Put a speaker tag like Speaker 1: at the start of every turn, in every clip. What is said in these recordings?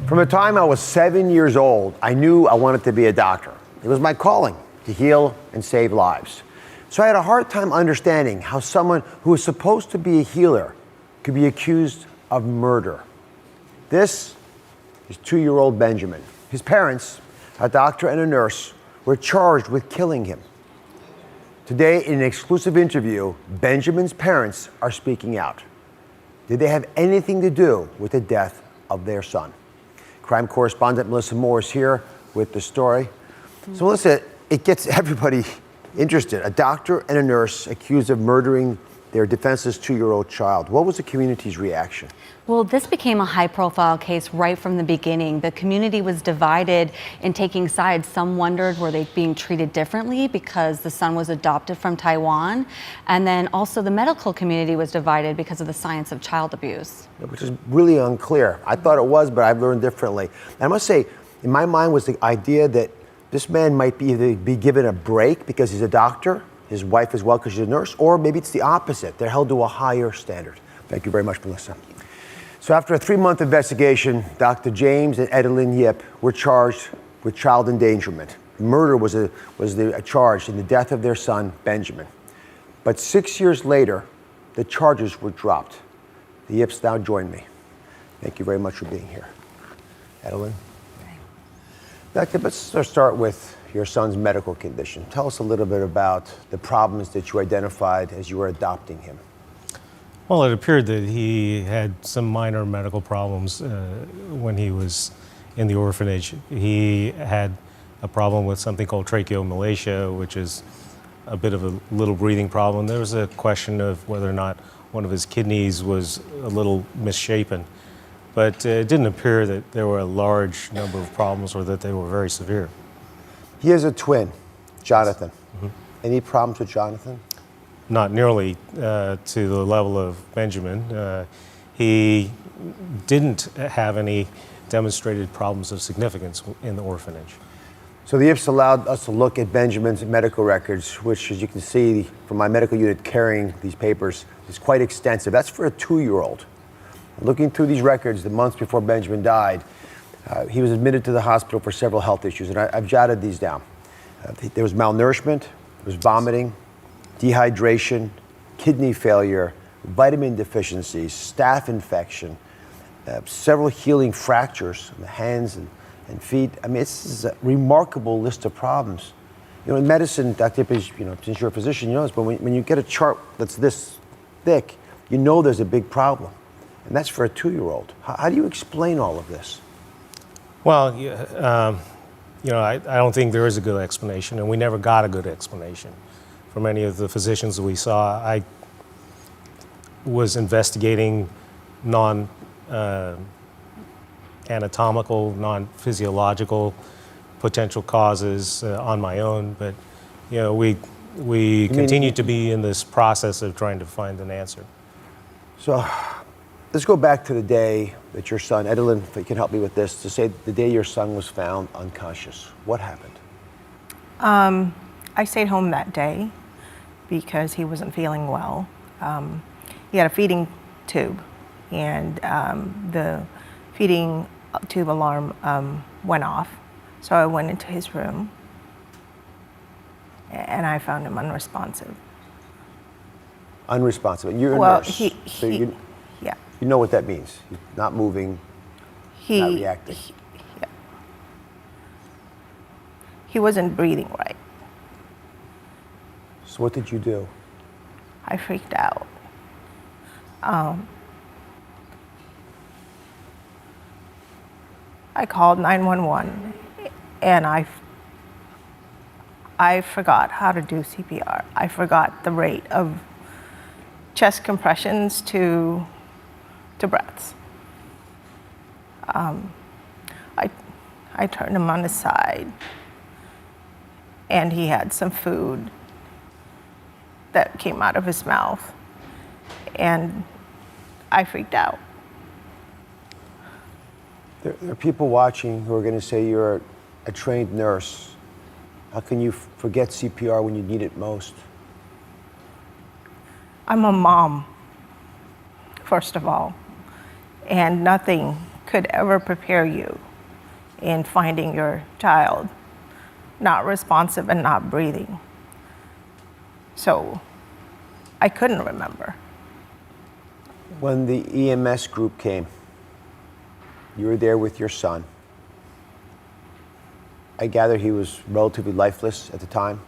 Speaker 1: From the time I was 7 years old, I knew I wanted to be a doctor. It was my calling to heal and save lives. So I had a hard time understanding how someone who was supposed to be a healer could be accused of murder. This is 2-year-old Benjamin. His parents, a doctor and a nurse, were charged with killing him. Today, in an exclusive interview, Benjamin's parents are speaking out. Did they have anything to do with the death of their son? Crime correspondent Melissa Moore is here with the story. So Melissa, it gets everybody interested. A doctor and a nurse accused of murdering their defenseless 2-year-old child. What was the community's reaction?
Speaker 2: Well, this became a high-profile case right from the beginning. The community was divided in taking sides. Some wondered, were they being treated differently because the son was adopted from Taiwan? And then also the medical community was divided because of the science of child abuse.
Speaker 1: Which is really unclear. I thought it was, but I've learned differently. And I must say, in my mind was the idea that this man might be given a break because he's a doctor, his wife as well because she's a nurse, or maybe it's the opposite. They're held to a higher standard. Thank you very much, Melissa. So after a 3-month investigation, Dr. James and Edelyn Yip were charged with child endangerment. Murder was the charge in the death of their son, Benjamin. But 6 years later, the charges were dropped. The Yips now join me. Thank you very much for being here. Edelyn. Doctor, let's start with your son's medical condition. Tell us a little bit about the problems that you identified as you were adopting him.
Speaker 3: Well, it appeared that he had some minor medical problems when he was in the orphanage. He had a problem with something called tracheomalacia, which is a bit of a little breathing problem. There was a question of whether or not one of his kidneys was a little misshapen. But it didn't appear that there were a large number of problems or that they were very severe.
Speaker 1: He has a twin, Jonathan. Mm-hmm. Any problems with Jonathan?
Speaker 3: Not nearly to the level of Benjamin. He didn't have any demonstrated problems of significance in the orphanage.
Speaker 1: So the Yips allowed us to look at Benjamin's medical records, which, as you can see from my medical unit carrying these papers, is quite extensive. That's for a 2-year-old. Looking through these records, the months before Benjamin died, he was admitted to the hospital for several health issues, and I've jotted these down. There was malnourishment, there was vomiting, dehydration, kidney failure, vitamin deficiencies, staph infection, several healing fractures in the hands and feet. I mean, this is a remarkable list of problems. You know, in medicine, Dr. Paige, since you're a physician, you know this, but when you get a chart that's this thick, you know there's a big problem. And that's for a 2-year-old. How do you explain all of this?
Speaker 3: Well, I don't think there is a good explanation, and we never got a good explanation from any of the physicians that we saw. I was investigating non-anatomical, non-physiological potential causes on my own, but we continue to be in this process of trying to find an answer.
Speaker 1: So let's go back to the day that your son, Edelyn, if you can help me with this, to say the day your son was found unconscious. What happened?
Speaker 4: I stayed home that day because he wasn't feeling well. He had a feeding tube, and the feeding tube alarm went off. So I went into his room, and I found him unresponsive.
Speaker 1: Unresponsive. You're a
Speaker 4: well,
Speaker 1: nurse.
Speaker 4: Yeah.
Speaker 1: You know what that means. He's not moving, not reacting.
Speaker 4: He wasn't breathing right.
Speaker 1: So what did you do?
Speaker 4: I freaked out. I called 911, and I forgot how to do CPR. I forgot the rate of chest compressions to breaths. I turned him on his side, and he had some food that came out of his mouth, and I freaked out.
Speaker 1: There are people watching who are going to say you're a trained nurse. How can you forget CPR when you need it most?
Speaker 4: I'm a mom, first of all, and nothing could ever prepare you in finding your child not responsive and not breathing. So I couldn't remember.
Speaker 1: When the EMS group came, you were there with your son. I gather he was relatively lifeless at the time.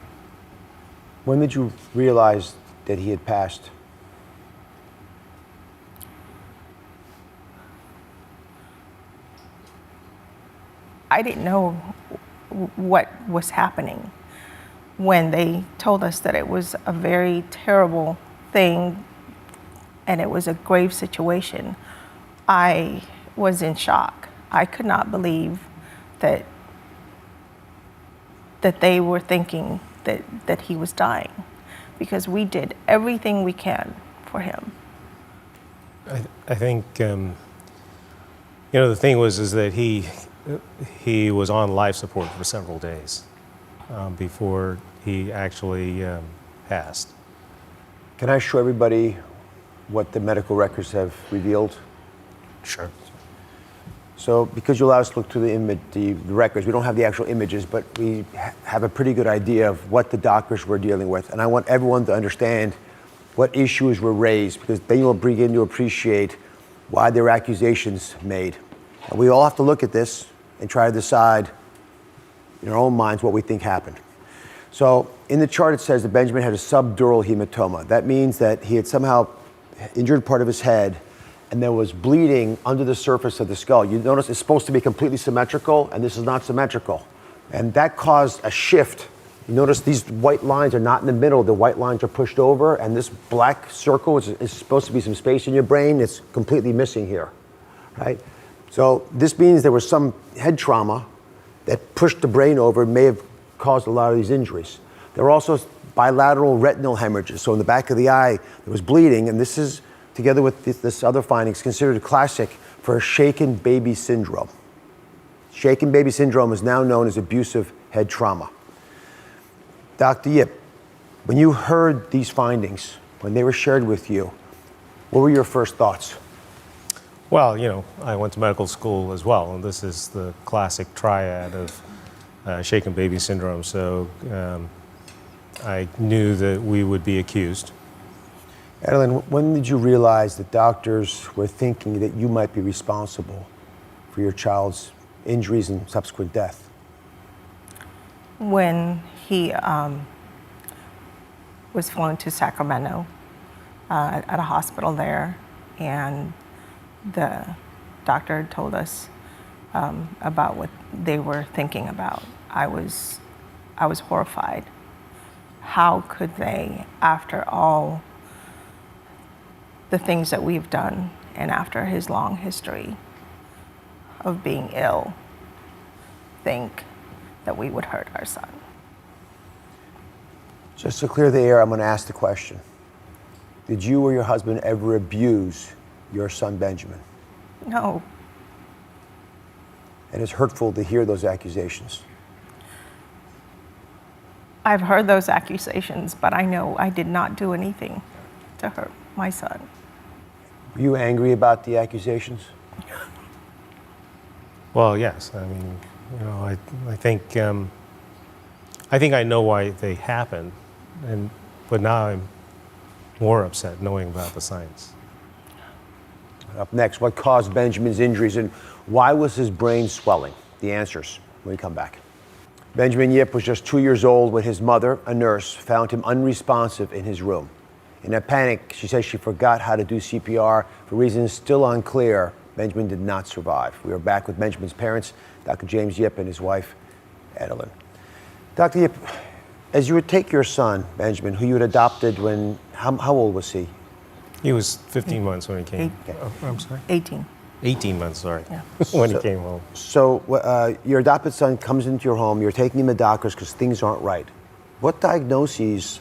Speaker 1: When did you realize that he had passed?
Speaker 4: I didn't know what was happening when they told us that it was a very terrible thing and it was a grave situation. I was in shock. I could not believe that they were thinking that he was dying, because we did everything we can for him.
Speaker 3: I think the thing is that he was on life support for several days before he actually passed.
Speaker 1: Can I show everybody what the medical records have revealed?
Speaker 3: Sure.
Speaker 1: So, because you allow us to look through the records, we don't have the actual images, but we have a pretty good idea of what the doctors were dealing with. And I want everyone to understand what issues were raised, because then you'll begin to appreciate why there were accusations made. And we all have to look at this and try to decide in our own minds what we think happened. So, in the chart it says that Benjamin had a subdural hematoma. That means that he had somehow injured part of his head, and there was bleeding under the surface of the skull. You notice it's supposed to be completely symmetrical, and this is not symmetrical. And that caused a shift. You notice these white lines are not in the middle. The white lines are pushed over, and this black circle is supposed to be some space in your brain. It's completely missing here, right? So this means there was some head trauma that pushed the brain over and may have caused a lot of these injuries. There were also bilateral retinal hemorrhages. So in the back of the eye, there was bleeding, and this is, together with this other findings, considered a classic for a shaken baby syndrome. Shaken baby syndrome is now known as abusive head trauma. Dr. Yip, when you heard these findings, when they were shared with you, what were your first thoughts?
Speaker 3: Well, I went to medical school as well, and this is the classic triad of shaken baby syndrome. So I knew that we would be accused.
Speaker 1: Adeline, when did you realize that doctors were thinking that you might be responsible for your child's injuries and subsequent death?
Speaker 4: When he was flown to Sacramento at a hospital there, and the doctor told us about what they were thinking about, I was horrified. How could they, after all the things that we've done, and after his long history of being ill, think that we would hurt our son?
Speaker 1: Just to clear the air, I'm going to ask the question. Did you or your husband ever abuse your son, Benjamin?
Speaker 4: No.
Speaker 1: And it's hurtful to hear those accusations.
Speaker 4: I've heard those accusations, but I know I did not do anything to hurt my son.
Speaker 1: Were you angry about the accusations?
Speaker 3: Well, yes. I mean, I think I know why they happened, but now I'm more upset knowing about the science.
Speaker 1: Up next, what caused Benjamin's injuries and why was his brain swelling? The answers when we come back. Benjamin Yip was just 2 years old when his mother, a nurse, found him unresponsive in his room. In a panic, she says she forgot how to do CPR. For reasons still unclear, Benjamin did not survive. We are back with Benjamin's parents, Dr. James Yip and his wife, Adeline. Dr. Yip, as you would take your son, Benjamin, who you had adopted how old was he?
Speaker 3: He was 15 months when he came. I'm sorry?
Speaker 4: 18.
Speaker 3: 18 months, sorry,
Speaker 4: Yeah.
Speaker 3: when he came home.
Speaker 1: So your adopted son comes into your home, you're taking him to doctors because things aren't right. What diagnoses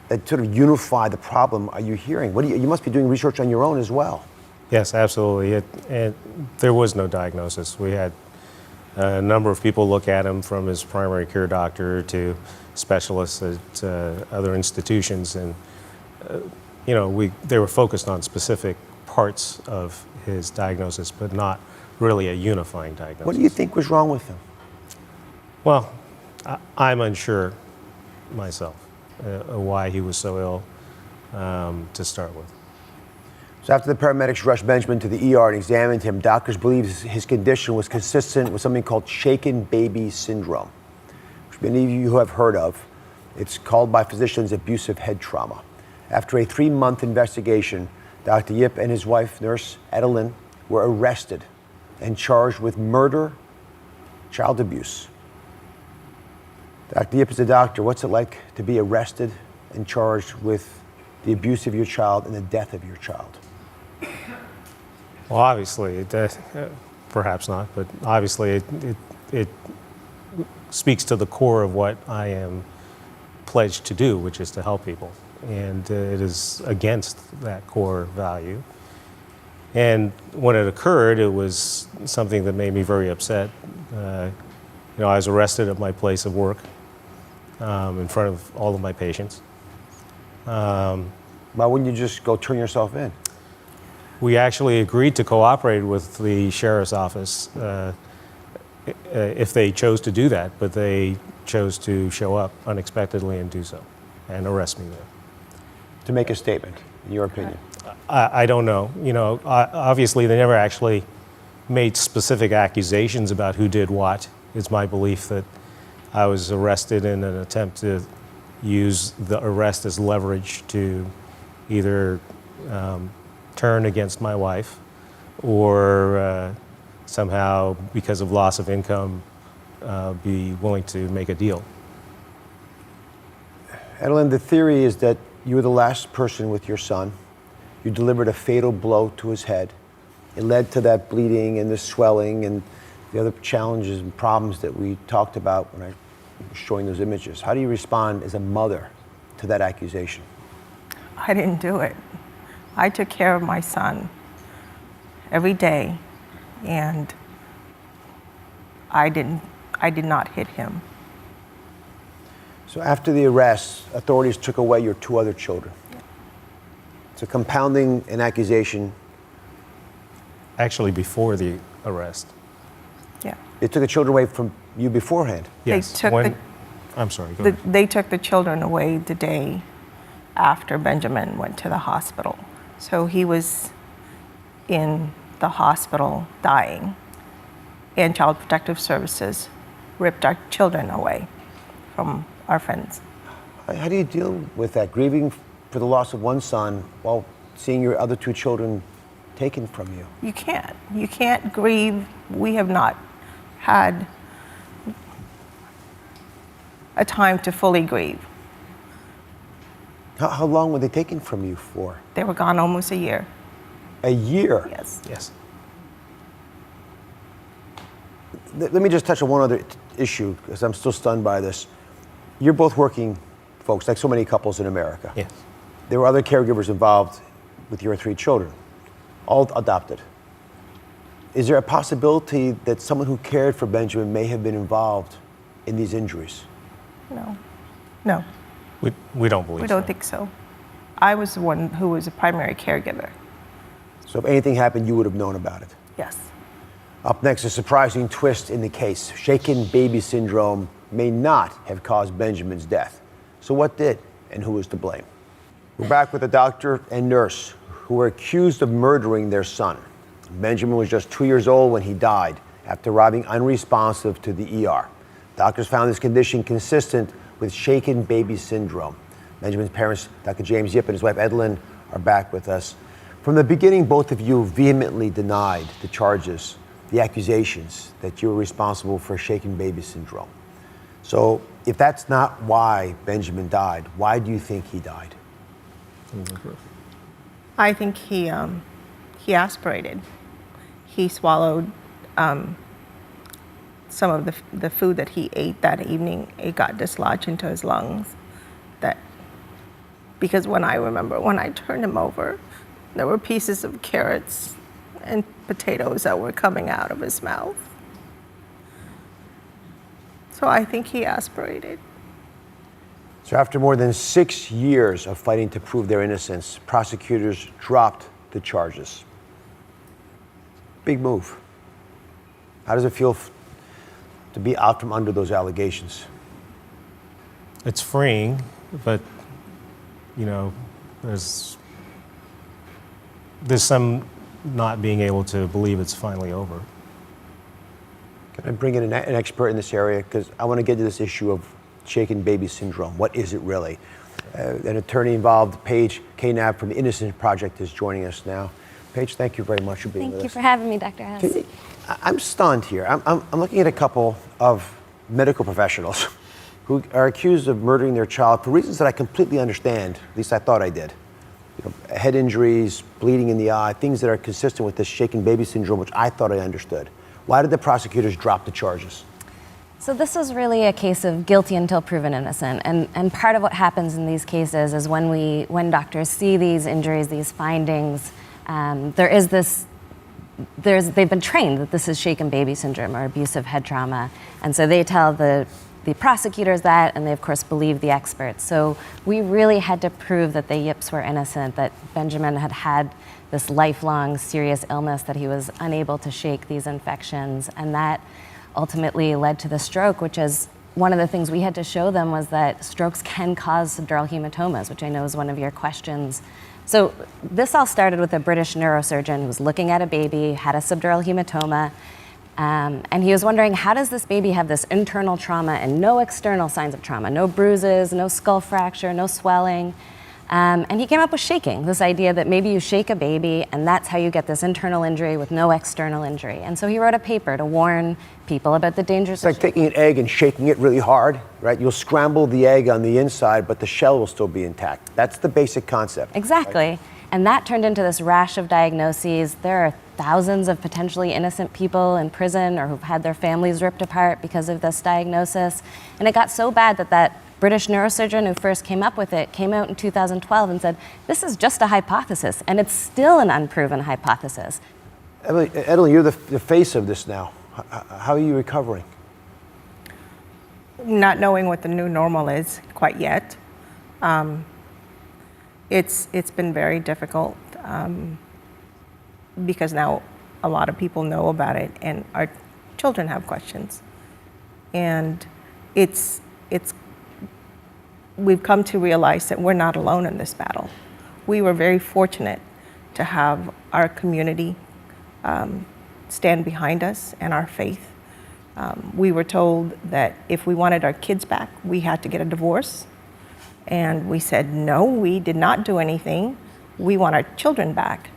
Speaker 1: that sort of unify the problem are you hearing? You must be doing research on your own as well.
Speaker 3: Yes, absolutely. There was no diagnosis. We had a number of people look at him, from his primary care doctor to specialists at other institutions, and they were focused on specific parts of his diagnosis, but not really a unifying diagnosis.
Speaker 1: What do you think was wrong with him?
Speaker 3: Well, I'm unsure myself why he was so ill to start with.
Speaker 1: So after the paramedics rushed Benjamin to the ER and examined him, doctors believed his condition was consistent with something called shaken baby syndrome, which many of you have heard of. It's called by physicians abusive head trauma. After a 3-month investigation, Dr. Yip and his wife, nurse Adeline, were arrested and charged with murder, child abuse. Dr. Yip is a doctor. What's it like to be arrested and charged with the abuse of your child and the death of your child?
Speaker 3: Well, obviously, perhaps not, but obviously it speaks to the core of what I am pledged to do, which is to help people. And it is against that core value. And when it occurred, it was something that made me very upset. I was arrested at my place of work in front of all of my patients.
Speaker 1: Why wouldn't you just go turn yourself in?
Speaker 3: We actually agreed to cooperate with the sheriff's office if they chose to do that, but they chose to show up unexpectedly and do so, and arrest me there.
Speaker 1: To make a statement, in your opinion?
Speaker 3: I don't know. Obviously they never actually made specific accusations about who did what. It's my belief that I was arrested in an attempt to use the arrest as leverage to either turn against my wife or somehow, because of loss of income, be willing to make a deal.
Speaker 1: Adeline, the theory is that you were the last person with your son. You delivered a fatal blow to his head. It led to that bleeding and the swelling and the other challenges and problems that we talked about when I was showing those images. How do you respond as a mother to that accusation?
Speaker 4: I didn't do it. I took care of my son every day, and I did not hit him.
Speaker 1: So after the arrest, authorities took away your 2 other children. So compounding an accusation.
Speaker 3: Actually, before the arrest.
Speaker 4: Yeah.
Speaker 1: They took the children away from you beforehand.
Speaker 3: Yes.
Speaker 4: They took
Speaker 3: I'm sorry, go ahead.
Speaker 4: They took the children away the day after Benjamin went to the hospital. So he was in the hospital dying, and Child Protective Services ripped our children away from our friends.
Speaker 1: How do you deal with that, grieving for the loss of one son while seeing your other 2 children taken from you?
Speaker 4: You can't grieve. We have not had a time to fully grieve.
Speaker 1: How long were they taken from you for?
Speaker 4: They were gone almost a year.
Speaker 1: A year?
Speaker 4: Yes.
Speaker 3: Yes.
Speaker 1: Let me just touch on one other issue, because I'm still stunned by this. You're both working folks, like so many couples in America.
Speaker 3: Yes.
Speaker 1: There were other caregivers involved with your 3 children, all adopted. Is there a possibility that someone who cared for Benjamin may have been involved in these injuries?
Speaker 4: No.
Speaker 3: We don't believe so.
Speaker 4: We don't think so. I was the one who was a primary caregiver.
Speaker 1: So if anything happened, you would have known about it.
Speaker 4: Yes.
Speaker 1: Up next, a surprising twist in the case. Shaken baby syndrome may not have caused Benjamin's death. So what did, and who was to blame? We're back with a doctor and nurse who were accused of murdering their son. Benjamin was just 2 years old when he died after arriving unresponsive to the ER. Doctors found this condition consistent with shaken baby syndrome. Benjamin's parents, Dr. James Yip and his wife Adeline, are back with us. From the beginning, both of you vehemently denied the charges, the accusations that you were responsible for shaken baby syndrome. So if that's not why Benjamin died, why do you think he died?
Speaker 4: I think he aspirated. He swallowed some of the food that he ate that evening. It got dislodged into his lungs. Because when I turned him over, there were pieces of carrots and potatoes that were coming out of his mouth. So I think he aspirated.
Speaker 1: So after more than 6 years of fighting to prove their innocence, prosecutors dropped the charges. big move. How does it feel to be out from under those allegations?
Speaker 3: It's freeing, but you know, there's some not being able to believe it's finally over.
Speaker 1: Can I bring in an expert in this area? Because I want to get to this issue of shaken baby syndrome. What is it really? An attorney involved, Paige Kaneb from the Innocence Project, is joining us now. Paige, thank you very much for being with us.
Speaker 5: Thank you for having me, Dr. Hess.
Speaker 1: I'm stunned here. I'm looking at a couple of medical professionals who are accused of murdering their child for reasons that I completely understand. At least I thought I did. You know, head injuries, bleeding in the eye, things that are consistent with this shaken baby syndrome, which I thought I understood. Why did the prosecutors drop the charges?
Speaker 5: So this is really a case of guilty until proven innocent. And part of what happens in these cases is when doctors see these injuries, these findings, they've been trained that this is shaken baby syndrome or abusive head trauma. And so they tell the prosecutors that, and they of course believe the experts. So we really had to prove that the Yips were innocent, that Benjamin had this lifelong serious illness, that he was unable to shake these infections, and that ultimately led to the stroke, which is one of the things we had to show them, was that strokes can cause subdural hematomas, which I know is one of your questions. So this all started with a British neurosurgeon who was looking at a baby, had a subdural hematoma, and he was wondering, how does this baby have this internal trauma and no external signs of trauma, no bruises, no skull fracture, no swelling? And he came up with shaking, this idea that maybe you shake a baby and that's how you get this internal injury with no external injury. And so he wrote a paper to warn people about the dangers of
Speaker 1: It's like taking an egg and shaking it really hard, right? You'll scramble the egg on the inside, but the shell will still be intact. That's the basic concept.
Speaker 5: Exactly. Right? And that turned into this rash of diagnoses. There are thousands of potentially innocent people in prison or who've had their families ripped apart because of this diagnosis. And it got so bad that British neurosurgeon who first came up with it came out in 2012 and said, this is just a hypothesis, and it's still an unproven hypothesis.
Speaker 1: Edeline, you're the face of this now. How are you recovering?
Speaker 4: Not knowing what the new normal is quite yet. It's been very difficult because now a lot of people know about it and our children have questions. And we've come to realize that we're not alone in this battle. We were very fortunate to have our community stand behind us and our faith. We were told that if we wanted our kids back, we had to get a divorce. And we said, no, we did not do anything. We want our children back.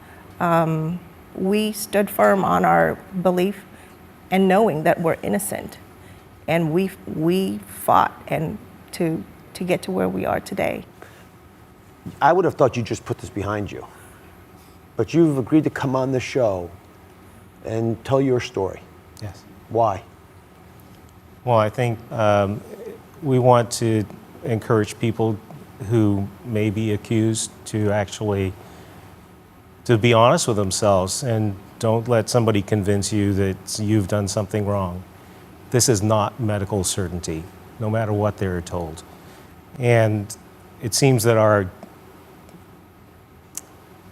Speaker 4: We stood firm on our belief and knowing that we're innocent. And we fought to get to where we are today.
Speaker 1: I would have thought you just put this behind you. But you've agreed to come on the show and tell your story.
Speaker 3: Yes.
Speaker 1: Why?
Speaker 3: Well, I think we want to encourage people who may be accused to actually be honest with themselves, and don't let somebody convince you that you've done something wrong. This is not medical certainty, no matter what they're told. And it seems that our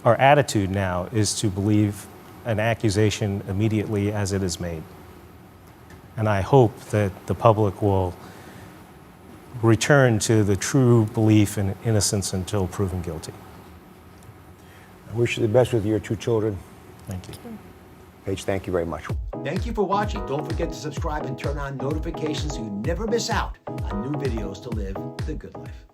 Speaker 3: attitude now is to believe an accusation immediately as it is made. And I hope that the public will return to the true belief in innocence until proven guilty.
Speaker 1: I wish you the best with your two children.
Speaker 3: Thank you.
Speaker 1: Paige, thank you very much. Thank you for watching. Don't forget to subscribe and turn on notifications so you never miss out on new videos to live the good life.